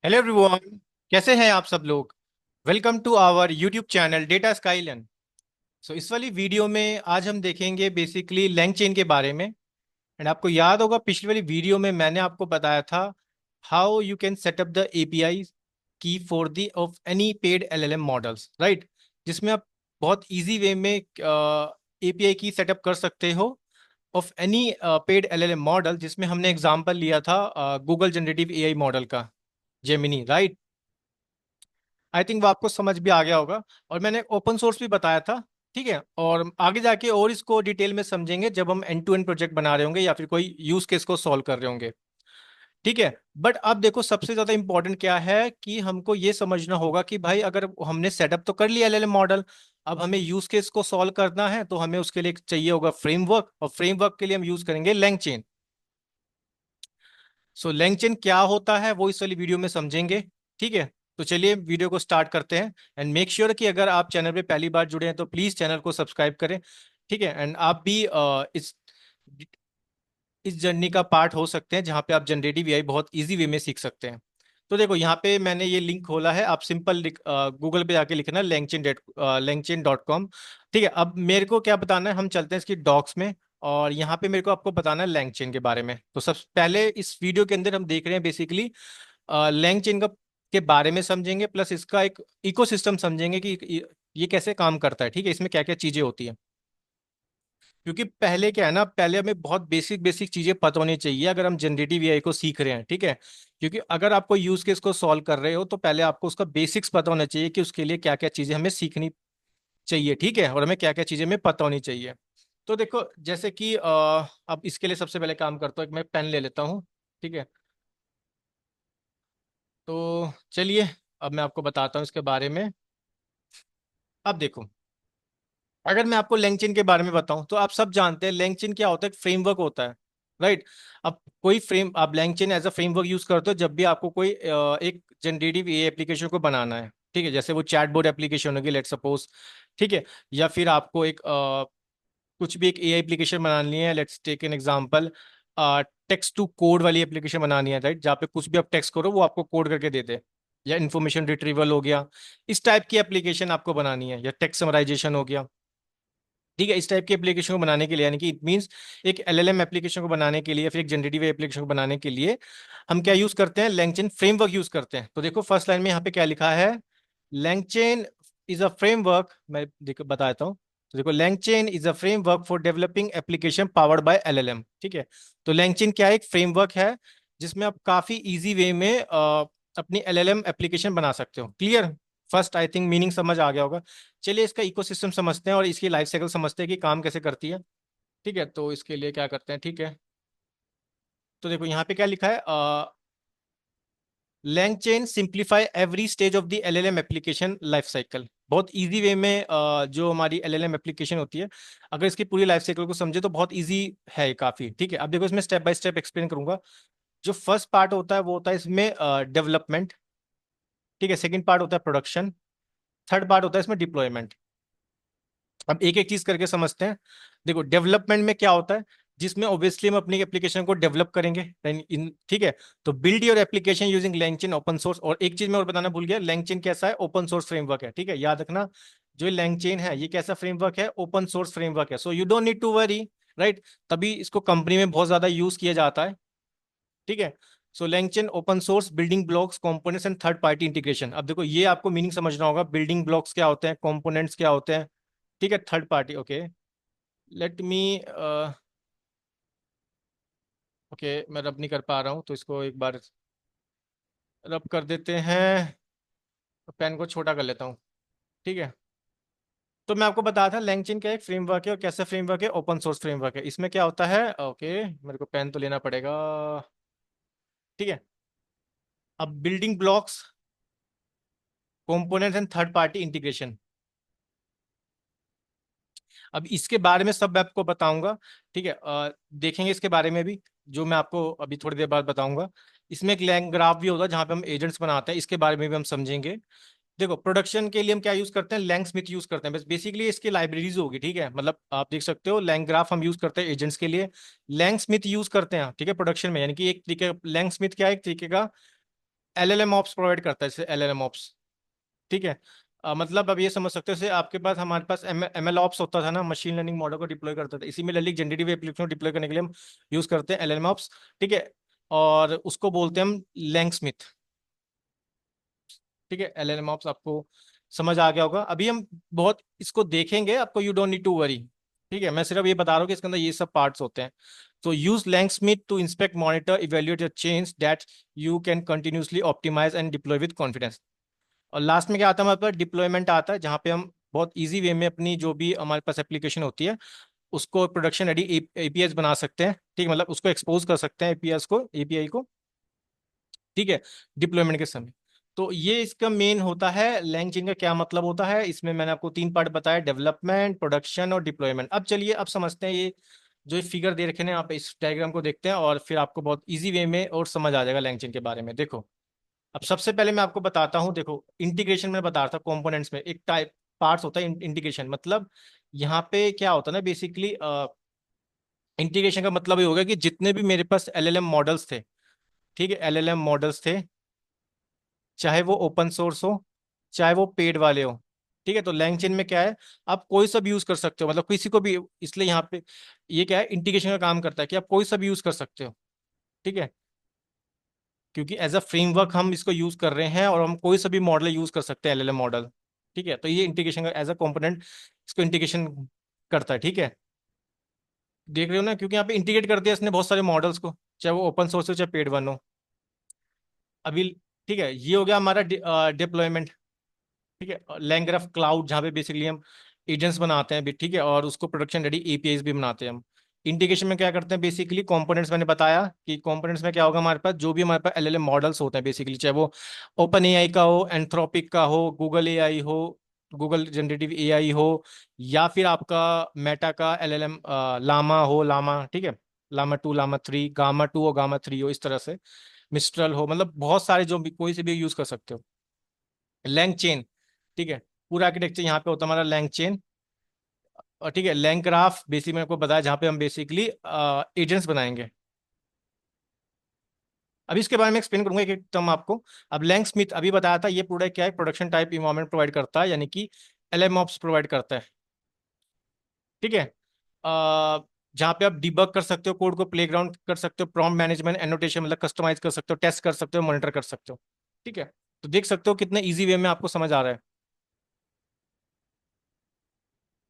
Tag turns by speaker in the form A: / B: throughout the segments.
A: Hello everyone. कैसे हैं आप सब लोग। Welcome to our YouTube channel data Skylon. So इस वाली वीडियो में आज हम देखेंगे बेसिकली लैंग चेन के बारे में। एंड आपको याद होगा पिछली वाली वीडियो में मैंने आपको बताया था how you can set up the API key for the of any paid LLM models, right. जिसमें आप बहुत इजी वे में एपीआई की सेटअप कर सकते हो of any paid LLM model, जिसमें हमने एग्जांपल लिया था गूगल जनरेटिव एआई मॉडल का, जेमिनी, राइट। आई थिंक वो आपको समझ भी आ गया होगा। और मैंने ओपन सोर्स भी बताया था, ठीक है। और आगे जाके और इसको डिटेल में समझेंगे जब हम एंड टू एंड प्रोजेक्ट बना रहे होंगे या फिर कोई यूज केस को सॉल्व कर रहे होंगे, ठीक है। बट अब देखो सबसे ज्यादा इंपॉर्टेंट क्या है कि हमको ये समझना होगा कि भाई अगर हमने सेटअप तो कर लिया एलएलएम मॉडल, अब हमें यूज केस को सॉल्व करना है तो हमें उसके लिए चाहिए होगा फ्रेमवर्क, और फ्रेमवर्क के लिए हम यूज करेंगे लैंगचेन। सो लैंगचेन क्या होता है वो इस वाली वीडियो में समझेंगे, ठीक है। तो चलिए वीडियो को स्टार्ट करते हैं। एंड मेक श्योर कि अगर आप चैनल पे पहली बार जुड़े हैं तो प्लीज चैनल को सब्सक्राइब करें, ठीक है। एंड आप भी इस जर्नी का पार्ट हो सकते हैं जहाँ पे आप जनरेटिव एआई बहुत इजी वे में सीख सकते हैं। तो देखो यहाँ पे मैंने ये लिंक खोला है, आप सिंपल गूगल पे जाके लिखना langchain.com, ठीक है। अब मेरे को क्या बताना है, हम चलते हैं इसकी डॉक्स में। और यहाँ पे मेरे को आपको बताना है लैंगचेन के बारे में। तो सबसे पहले इस वीडियो के अंदर हम देख रहे हैं बेसिकली लैंगचेन का के बारे में समझेंगे, प्लस इसका एक इकोसिस्टम समझेंगे कि ये कैसे काम करता है, ठीक है। इसमें क्या क्या चीजें होती हैं। क्योंकि पहले क्या है ना, पहले हमें बहुत बेसिक बेसिक चीजें पता होनी चाहिए अगर हम जनरेटिव एआई को सीख रहे हैं, ठीक है। क्योंकि अगर आपको यूज केस को सॉल्व कर रहे हो तो पहले आपको उसका बेसिक्स पता होना चाहिए कि उसके लिए क्या क्या चीजें हमें सीखनी चाहिए, ठीक है। और हमें क्या क्या चीजें हमें पता होनी चाहिए। तो देखो जैसे कि अब इसके लिए सबसे पहले काम करता हूँ, एक मैं पेन ले लेता हूँ, ठीक है। तो चलिए अब मैं आपको बताता हूँ इसके बारे में। अब देखो, अगर मैं आपको लैंगचेन के बारे में बताऊं तो आप सब जानते हैं लैंगचेन क्या होता है, एक फ्रेमवर्क होता है, राइट। अब कोई फ्रेम आप LangChain as a framework use करते हो जब भी आपको कोई एक जनरेटिव ए एप्लीकेशन को बनाना है, ठीक है। जैसे वो चैटबॉट एप्लीकेशन होगी, लेट सपोज, ठीक है। या फिर आपको एक कुछ भी एक ए एप्लीकेशन बनानी है, let's take an example, text to code वाली एप्लीकेशन बनानी है, राइट। जहाँ पे कुछ भी आप टेक्स्ट करो वो आपको कोड करके दे दे, या इन्फॉर्मेशन रिट्रीवल हो गया, इस टाइप की एप्लीकेशन आपको बनानी है, या टेक्स्ट समराइजेशन हो गया, ठीक है। इस टाइप की एप्लीकेशन को बनाने के लिए, यानी कि इट मींस एक एलएलएम एप्लीकेशन को बनाने के लिए या फिर एक जनरेटिव एप्लीकेशन को बनाने के लिए हम क्या यूज करते हैं, लैंगचेन फ्रेमवर्क यूज करते हैं। तो देखो फर्स्ट लाइन में यहाँ पे क्या लिखा है, लैंगचेन इज अ फ्रेमवर्क, मैं देखो बताता हूँ। तो देखो LangChain is a framework for developing application powered by LLM, ठीक है। तो लैंगचेन क्या है, एक फ्रेमवर्क है जिसमें आप काफी इजी वे में अपनी एलएलएम एप्लीकेशन बना सकते हो। Clear, first I think meaning समझ आ गया होगा। चलिए इसका इकोसिस्टम समझते हैं और इसकी लाइफ साइकिल समझते हैं कि काम कैसे करती है, ठीक है। तो इसके लिए क्या करते हैं, ठीक है। तो देखो यहाँ पे क्या लिखा है, LangChain simplify every stage of the LLM application life cycle. बहुत इजी वे में जो हमारी एलएलएम एप्लीकेशन होती है, अगर इसकी पूरी लाइफ साइकिल को समझे तो बहुत इजी है ये काफी, ठीक है। अब देखो इसमें स्टेप बाय स्टेप एक्सप्लेन करूंगा। जो फर्स्ट पार्ट होता है वो होता है इसमें डेवलपमेंट, ठीक है। सेकंड पार्ट होता है प्रोडक्शन, थर्ड पार्ट होता है इसमें डिप्लॉयमेंट। अब एक एक चीज करके समझते हैं। देखो डेवलपमेंट में क्या होता है, जिसमें ऑब्वियसली हम अपनी एप्लीकेशन को डेवलप करेंगे, ठीक है। तो build your application using LangChain open source. और एक चीज मैं और बताना भूल गया, लैंगचेन कैसा है, ओपन सोर्स फ्रेमवर्क है, ठीक है। याद रखना, जो लैंगचेन है ये कैसा फ्रेमवर्क है, ओपन सोर्स फ्रेमवर्क है। So you don't need to worry, right. तभी इसको कंपनी में बहुत ज्यादा यूज किया जाता है, ठीक है। So LangChain open source building blocks components and third party integration. अब देखो ये आपको मीनिंग समझना होगा, बिल्डिंग ब्लॉक्स क्या होते हैं, कंपोनेंट्स क्या होते हैं, ठीक है। Third party, okay. Let me okay, मैं रब नहीं कर पा रहा हूँ तो इसको एक बार रब कर देते हैं। पेन को छोटा कर लेता हूँ, ठीक है। तो मैं आपको बताया था लैंगचेन क्या एक फ्रेमवर्क है, और कैसा फ्रेमवर्क है, ओपन सोर्स फ्रेमवर्क है। इसमें क्या होता है, ओके मेरे को पेन तो लेना पड़ेगा, ठीक है। अब building blocks, components and third party integration, अब इसके बारे में सब मैं आपको बताऊंगा, ठीक है। देखेंगे इसके बारे में भी, जो मैं आपको अभी थोड़ी देर बाद बताऊंगा। इसमें एक लैंग ग्राफ भी होता है जहां पे हम एजेंट्स बनाते हैं, इसके बारे में भी हम समझेंगे। देखो प्रोडक्शन के लिए हम क्या यूज करते हैं, लैंग स्मिथ यूज करते हैं, बस बेसिकली इसकी लाइब्रेरीज होगी, ठीक है। मतलब आप देख सकते हो लैंग ग्राफ हम यूज करते हैं एजेंट्स के लिए, लैंग स्मिथ यूज करते हैं, ठीक है, प्रोडक्शन में। यानी कि एक तरीके लैंग स्मिथ क्या है, एक तरीके का एलएलएम ऑप्स प्रोवाइड करता है, जैसे एलएलएम ऑप्स। ठीक है। मतलब अब ये समझ सकते हो, जैसे आपके पास, हमारे पास एमएल ऑप्स होता था ना, मशीन लर्निंग मॉडल को डिप्लॉय करता था, इसी में लर्निंग जनरेटिव एप्लीकेशन को डिप्लॉय करने के लिए हम यूज करते हैं एलएलएम ऑप्स। ठीक है। और उसको बोलते हैं हम लैंग स्मिथ। ठीक है, एलएलएम ऑप्स आपको समझ आ गया होगा। अभी हम बहुत इसको देखेंगे, आपको you don't need to worry. ठीक है, मैं सिर्फ ये बता रहा हूँ कि इसके अंदर ये सब पार्ट्स होते हैं। तो use LangSmith to inspect, monitor, evaluate the change that you can continuously optimise and deploy with confidence. और लास्ट में क्या आता है हमारे पास, डिप्लॉयमेंट आता है, जहाँ पे हम बहुत इजी वे में अपनी जो भी हमारे पास एप्लीकेशन होती है उसको प्रोडक्शन रेडी एपीआई बना सकते हैं। ठीक है, मतलब उसको एक्सपोज कर सकते हैं एपीआई को। ठीक है, डिप्लॉयमेंट के समय। तो ये इसका मेन होता है, लैंग का क्या मतलब होता है, इसमें मैंने आपको तीन पार्ट बताया, डेवलपमेंट, प्रोडक्शन और डिप्लॉयमेंट। अब चलिए अब समझते हैं ये जो ये फिगर दे रखे हैं, आप इस डायग्राम को देखते हैं और फिर आपको बहुत इजी वे में और समझ आ जाएगा लैंग के बारे में। देखो, अब सबसे पहले मैं आपको बताता हूँ। देखो, इंटीग्रेशन में बता रहा था, कंपोनेंट्स में एक टाइप पार्ट्स होता है इंटीग्रेशन, मतलब यहाँ पे क्या होता है ना, बेसिकली इंटीग्रेशन का मतलब ये होगा कि जितने भी मेरे पास एलएलएम मॉडल्स थे, ठीक है, एलएलएम मॉडल्स थे, चाहे वो ओपन सोर्स हो, चाहे वो पेड वाले हो। ठीक है, तो लैंगचेन में क्या है, आप कोई सा भी यूज कर सकते हो, मतलब किसी को भी, इसलिए यहाँ पे ये क्या है, इंटीग्रेशन का काम करता है कि आप कोई सा भी यूज कर सकते हो। ठीक है, क्योंकि एज अ फ्रेमवर्क हम इसको यूज कर रहे हैं और हम कोई सा भी मॉडल यूज कर सकते हैं, एलएलएम मॉडल। ठीक है, तो ये इंटीग्रेशन का एज अ कंपोनेंट इसको इंटीग्रेशन करता है। ठीक है, देख रहे हो ना, क्योंकि यहाँ पे इंटीग्रेट कर दिया इसने बहुत सारे मॉडल्स को, चाहे वो ओपन सोर्स हो चाहे पेड वन हो। अभी ठीक है, ये हो गया हमारा डिप्लॉयमेंट। ठीक है, लैंग्राफ क्लाउड, जहाँ पे बेसिकली हम एजेंट्स बनाते हैं भी। ठीक है, और उसको प्रोडक्शन रेडी एपीआईज भी बनाते हैं हम। इंटीग्रेशन में क्या करते हैं, बेसिकली कंपोनेंट्स, मैंने बताया कि कंपोनेंट्स में क्या होगा, हमारे पास जो भी हमारे पास एलएलएम मॉडल्स होते हैं बेसिकली, चाहे वो ओपन एआई का हो, एंथ्रोपिक का हो, गूगल एआई हो, गूगल जनरेटिव एआई हो, या फिर आपका मेटा का एलएलएम लामा हो, लामा, ठीक है, Llama two, Llama three, Gemma two और गामा थ्री हो, इस तरह से मिस्ट्रल हो, मतलब बहुत सारे जो भी कोई से भी यूज कर सकते हो। लैंग चेन, ठीक है, पूरा आर्किटेक्चर यहाँ पे होता है हमारा लैंग चेन। और ठीक है, लैंग ग्राफ बेसिक मैंने आपको बताया, जहाँ पे हम बेसिकली एजेंट्स बनाएंगे। अभी इसके बारे में एक्सप्लेन करूंगा एक एक टर्म आपको। अब लैंग स्मिथ अभी बताया था, ये पूरा क्या है, प्रोडक्शन टाइप इन्वायरमेंट प्रोवाइड करता है, यानी कि एलएमऑप्स प्रोवाइड करता है। ठीक है, जहाँ पे आप डिबग कर सकते हो, कोड को प्लेग्राउंड कर सकते हो, प्रॉम्प्ट मैनेजमेंट, एनोटेशन, मतलब कस्टमाइज कर सकते हो, टेस्ट कर सकते हो, मॉनिटर कर सकते हो। ठीक है, तो देख सकते हो कितने इजी वे में आपको समझ आ रहा है।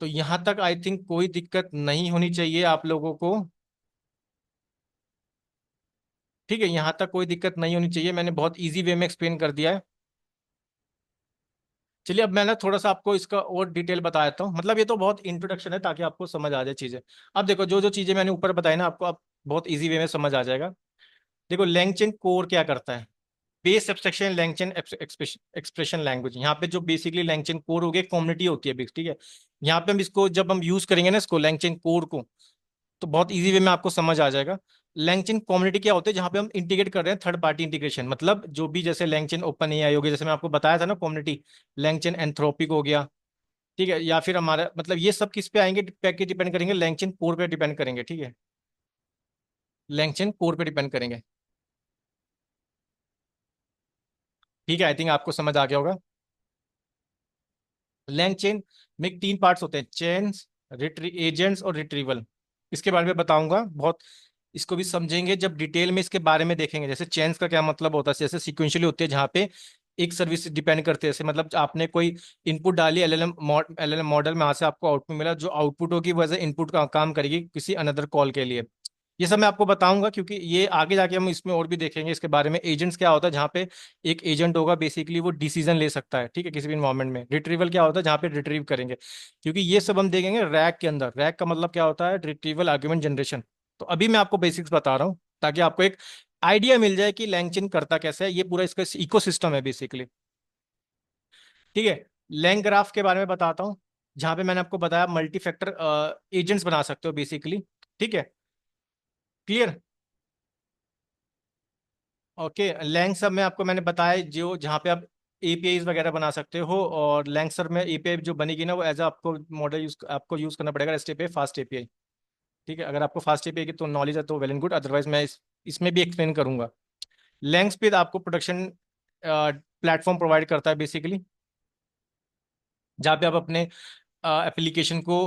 A: तो यहां तक आई थिंक कोई दिक्कत नहीं होनी चाहिए आप लोगों को। ठीक है, यहां तक कोई दिक्कत नहीं होनी चाहिए, मैंने बहुत इजी वे में एक्सप्लेन कर दिया है। चलिए अब मैं ना थोड़ा सा आपको इसका और डिटेल बता देता हूँ, मतलब ये तो बहुत इंट्रोडक्शन है ताकि आपको समझ आ जाए चीजें। अब देखो, जो जो चीजें मैंने ऊपर बताई ना आपको, अब बहुत इजी वे में समझ आ जाएगा। देखो, लैंगचेन कोर क्या करता है, base abstraction LangChain expression language. यहाँ पे जो बेसिकली लैंगचेन कोर हो गया, कम्युनिटी होती है ठीक है। यहाँ पे हम इसको जब हम यूज करेंगे ना, इसको लैंगचेन कोर को, तो बहुत इजी वे में आपको समझ आ जाएगा। लैंगचेन कम्युनिटी क्या होते हैं, जहां पे हम इंटीग्रेट कर रहे हैं थर्ड पार्टी इंटीग्रेशन, मतलब जो भी, जैसे लैंगचेन ओपन एआई हो गया, जैसे मैं आपको बताया था ना कम्युनिटी, लैंगचेन एंथ्रोपिक हो गया। ठीक है, या फिर हमारा मतलब ये सब किस पे आएंगे, पैकेज डिपेंड करेंगे, लैंगचेन कोर पे डिपेंड करेंगे। ठीक है, लैंगचेन कोर पे डिपेंड करेंगे। ठीक है, आई थिंक आपको समझ आ गया होगा। लैंग चेन में तीन पार्ट्स होते हैं, चेन्स, एजेंट्स और रिट्रीवल। इसके बारे में बताऊंगा बहुत, इसको भी समझेंगे जब डिटेल में इसके बारे में देखेंगे। जैसे चेन्स का क्या मतलब होता है, जैसे सिक्वेंशियली होती है, जहाँ पे एक सर्विस डिपेंड करते हैं, जैसे मतलब आपने कोई इनपुट डाली एलएलएम मॉडल में, वहां से आपको आउटपुट मिला, जो आउटपुट होगी वैसे इनपुट का काम करेगी किसी अनदर कॉल के लिए। ये सब मैं आपको बताऊंगा, क्योंकि ये आगे जाके हम इसमें और भी देखेंगे इसके बारे में। एजेंट्स क्या होता है, जहाँ पे एक एजेंट होगा बेसिकली, वो डिसीजन ले सकता है, ठीक है, किसी भी इन्वायरमेंट में। रिट्रीवल क्या होता है, जहाँ पे रिट्रीव करेंगे, क्योंकि ये सब हम देखेंगे रैक के अंदर। रैक का मतलब क्या होता है, रिट्रीवल आर्ग्यूमेंट जनरेशन। तो अभी मैं आपको बेसिक्स बता रहा हूँ ताकि आपको एक आइडिया मिल जाए कि लैंगचेन करता कैसे है, ये पूरा इसका इकोसिस्टम है बेसिकली। ठीक है, लैंग ग्राफ के बारे में बताता हूँ, जहाँ पे मैंने आपको बताया मल्टी फैक्टर एजेंट्स बना सकते हो बेसिकली। ठीक है, क्लियर। ओके, लैंग में आपको मैंने बताया, जो जहाँ पे आप एपीआईज वगैरह बना सकते हो, और लैंग में एपीआई जो बनेगी ना, वो एज आपको मॉडल आपको यूज करना पड़ेगा रेस्ट एपीआई, फास्ट एपीआई। ठीक है, अगर आपको फास्ट एपीआई की तो नॉलेज है तो वेल एंड गुड, अदरवाइज मैं इसमें भी एक्सप्लेन करूंगा। लैंग स्पीड आपको प्रोडक्शन प्लेटफॉर्म प्रोवाइड करता है बेसिकली, जहाँ पे आप अपने एप्लीकेशन को,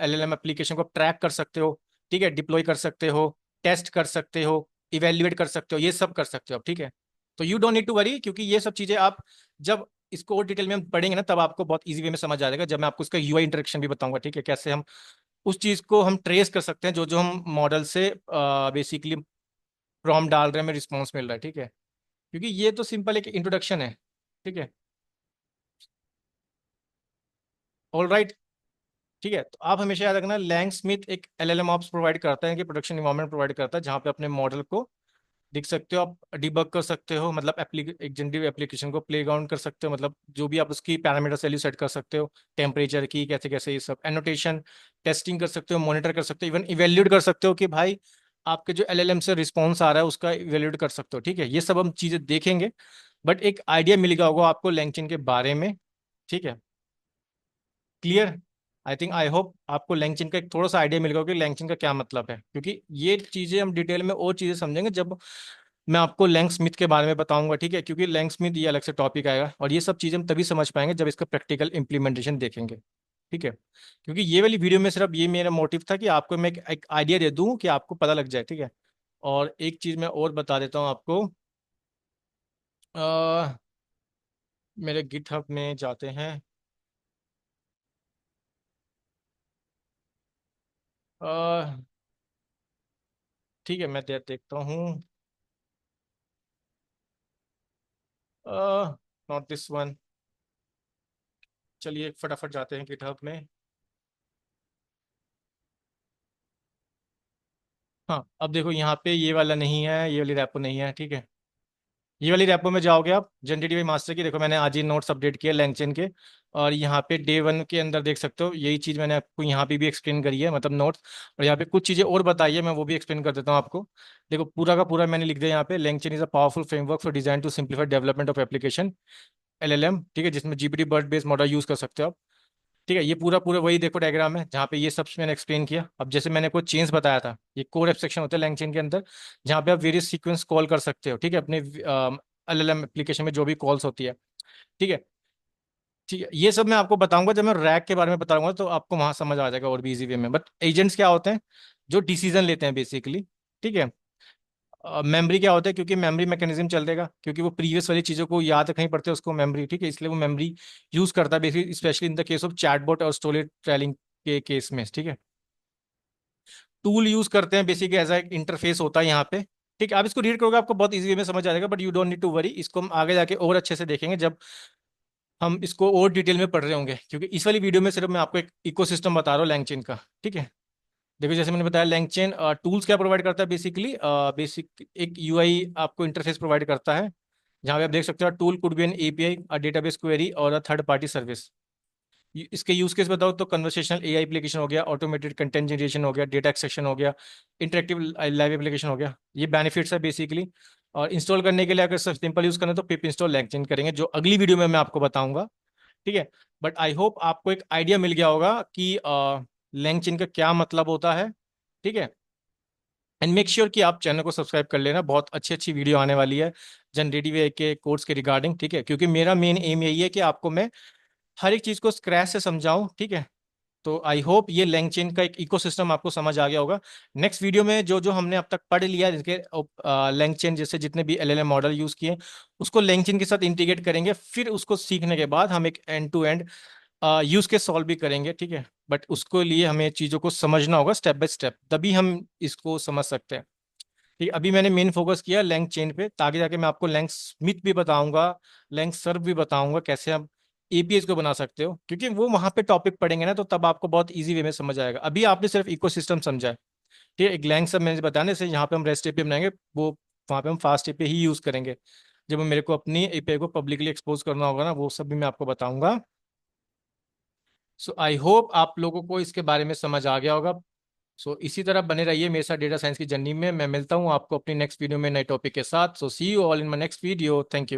A: एलएलएम एप्लीकेशन को ट्रैक कर सकते हो, ठीक है, डिप्लॉय कर सकते हो, टेस्ट कर सकते हो, इवेल्युएट कर सकते हो, ये सब कर सकते हो आप, ठीक है। तो you don't need to worry, क्योंकि ये सब चीज़ें आप जब इसको और डिटेल में हम पढ़ेंगे ना, तब आपको बहुत इजी वे में समझ आ जाएगा, जब मैं आपको इसका यूआई इंटरेक्शन भी बताऊंगा, ठीक है, कैसे हम उस चीज़ को हम ट्रेस कर सकते हैं जो जो हम मॉडल से बेसिकली प्रॉम्प्ट डाल रहे हैं, हमें रिस्पॉन्स मिल रहा है, ठीक है। क्योंकि ये तो सिंपल एक इंट्रोडक्शन है, ठीक है। ऑल राइट, ठीक है। तो आप हमेशा याद रखना, लैंग स्मिथ एक एलएलएम ऑप्स प्रोवाइड करता है, कि प्रोडक्शन इन्वायरमेंट प्रोवाइड करता है, जहाँ पे अपने मॉडल को लिख सकते हो, आप डिबग कर सकते हो, मतलब एक जनरल एप्लीकेशन को प्ले ग्राउंड कर सकते हो, मतलब जो भी आप उसकी पैरामीटर वैल्यू सेट कर सकते हो, टेम्परेचर की, कैसे कैसे ये सब एनोटेशन, टेस्टिंग कर सकते हो, मॉनिटर कर सकते हो, इवन इवेल्यूएट कर सकते हो कि भाई आपके जो एलएलएम से रिस्पॉन्स आ रहा है उसका इवेल्यूएट कर सकते हो, ठीक है। ये सब हम चीज़ें देखेंगे, बट एक आइडिया मिल गया होगा आपको लैंगचेन के बारे में, ठीक है। Clear? I think, I hope आपको लैंगचेन का एक थोड़ा सा आइडिया मिल गया होगा कि लैंगचेन का क्या मतलब है, क्योंकि ये चीज़ें हम डिटेल में और चीज़ें समझेंगे जब मैं आपको लैंग स्मिथ के बारे में बताऊंगा, ठीक है। क्योंकि लैंग स्मिथ ये अलग से टॉपिक आएगा, और ये सब चीज़ें हम तभी समझ पाएंगे जब इसका प्रैक्टिकल इंप्लीमेंटेशन देखेंगे, ठीक है। क्योंकि ये वाली वीडियो में सिर्फ ये मेरा मोटिव था कि आपको मैं एक आइडिया दे दूं कि आपको पता लग जाए, ठीक है। और एक चीज़ मैं और बता देता हूँ आपको, अ, मेरे गिटहब में जाते हैं, अ, ठीक है, मैं देखता हूँ, नॉट दिस वन, चलिए फटाफट जाते हैं गिटहब में। हाँ, अब देखो यहाँ पे ये वाला नहीं है, ये वाली रैपो नहीं है, ठीक है। ये वाली रैपो में जाओगे आप, जनरेटिव मास्टर की, देखो मैंने आज ही नोट्स अपडेट किया लैंगचेन के, और यहाँ पे डे वन के अंदर देख सकते हो, यही चीज़ मैंने आपको यहाँ पे भी एक्सप्लेन करी है, मतलब नोट्स, और यहाँ पे कुछ चीज़ें और बताई है, मैं वो भी एक्सप्लेन कर देता हूँ आपको। देखो पूरा का पूरा मैंने लिख दिया यहाँ पे, LangChain is a powerful framework for design to simplify development of application, LLM, ठीक है, जिसमें GPT Bard based model use कर सकते हो आप, ठीक है। ये पूरा पूरा वही देखो डायग्राम है, जहाँ पे ये सब मैंने एक्सप्लेन किया। अब जैसे मैंने कोई चेंज बताया था, ये कोर एब्स्ट्रैक्शन होता है लैंगचेन के अंदर, जहाँ पे आप वेरियस सीक्वेंस कॉल कर सकते हो, ठीक है, अपने एलएलएम एप्लीकेशन में जो भी कॉल्स होती है, ठीक है। ठीक है, ये सब मैं आपको बताऊंगा जब मैं रैक के बारे में बताऊंगा, तो आपको वहां समझ आ जाएगा और भी इजी वे में। बट एजेंट्स क्या होते हैं? जो डिसीजन लेते हैं बेसिकली, ठीक है। मेमोरी क्या होता है? क्योंकि मेमोरी मैकेनिज्म चलेगा, क्योंकि वो प्रीवियस वाली चीज़ों को याद रखनी पड़ती है उसको मेमोरी, ठीक है, इसलिए वो मेमोरी यूज करता है basically, specially in the case of chatbot और स्टोरी टेलिंग के केस में, ठीक है। टूल यूज करते हैं बेसिकली, एज एक इंटरफेस होता है यहाँ पे, ठीक है। आप इसको रीड करोगे आपको बहुत इजी वे में समझ आ जाएगा, but you don't need to worry, इसको हम आगे जाके और अच्छे से देखेंगे जब हम इसको और डिटेल में पढ़ रहे होंगे, क्योंकि इस वाली वीडियो में सिर्फ मैं आपको एक इकोसिस्टम बता रहा हूँ लैंगचेन का, ठीक है। देखो जैसे मैंने बताया, लैंगचेन टूल्स क्या प्रोवाइड करता है बेसिकली, बेसिक एक यूआई आपको इंटरफेस प्रोवाइड करता है, जहाँ पे आप देख सकते हो tool could be N API, database query और अ थर्ड पार्टी सर्विस। इसके यूज केस बताओ तो कन्वर्सेशनल एआई एप्लीकेशन हो गया, ऑटोमेटेड कंटेंट जनरेशन हो गया, डेटा एक्सट्रैक्शन हो गया, इंटरेक्टिव लाइव एप्लीकेशन हो गया, ये बेनिफिट्स है बेसिकली। और इंस्टॉल करने के लिए अगर सब सिंपल यूज करना है तो पिप इंस्टॉल लैंगचेन करेंगे, जो अगली वीडियो में मैं आपको बताऊंगा, ठीक है। बट आई होप आपको एक आइडिया मिल गया होगा कि लैंगचेन का क्या मतलब होता है, ठीक है। एंड मेक श्योर कि आप चैनल को सब्सक्राइब कर लेना, बहुत अच्छी अच्छी वीडियो आने वाली है जनरेटिव एआई के कोर्स के रिगार्डिंग, ठीक है। क्योंकि मेरा मेन एम यही है कि आपको मैं हर एक चीज़ को स्क्रैच से समझाऊं, ठीक है। तो आई होप ये लैंगचेन का एक इकोसिस्टम आपको समझ आ गया होगा। नेक्स्ट वीडियो में जो जो हमने अब तक पढ़ लिया है, जिसके लैंगचेन जैसे जितने भी एलएलएम मॉडल यूज किए, उसको लैंगचेन के साथ इंटीग्रेट करेंगे, फिर उसको सीखने के बाद हम एक एंड टू एंड यूज के सॉल्व भी करेंगे, ठीक है। बट उसको लिए हमें चीज़ों को समझना होगा स्टेप बाय स्टेप, तभी हम इसको समझ सकते हैं, ठीक है। अभी मैंने मेन फोकस किया लैंग चेन पे, ताकि जाके मैं आपको लैंग स्मिथ भी बताऊंगा, लैंग सर्व भी बताऊंगा, कैसे आप एपीएस को बना सकते हो, क्योंकि वो वहां पे टॉपिक पढ़ेंगे ना, तो तब आपको बहुत इजी वे में समझ आएगा। अभी आपने सिर्फ इकोसिस्टम समझा है, ठीक है। एक लैंग सब मैंने बताने से, यहाँ पे हम रेस्ट एपीआई बनाएंगे, वो वहाँ पे हम फास्ट एपीआई ही यूज करेंगे, जब मेरे को अपनी एपीआई को पब्लिकली एक्सपोज करना होगा ना, वो सब भी मैं आपको बताऊंगा। सो आई होप आप लोगों को इसके बारे में समझ आ गया होगा। सो इसी तरह बने रहिए मेरे साथ डेटा साइंस की जर्नी में। मैं मिलता हूँ आपको अपनी नेक्स्ट वीडियो में नए टॉपिक के साथ। So see you all in my next video. Thank you.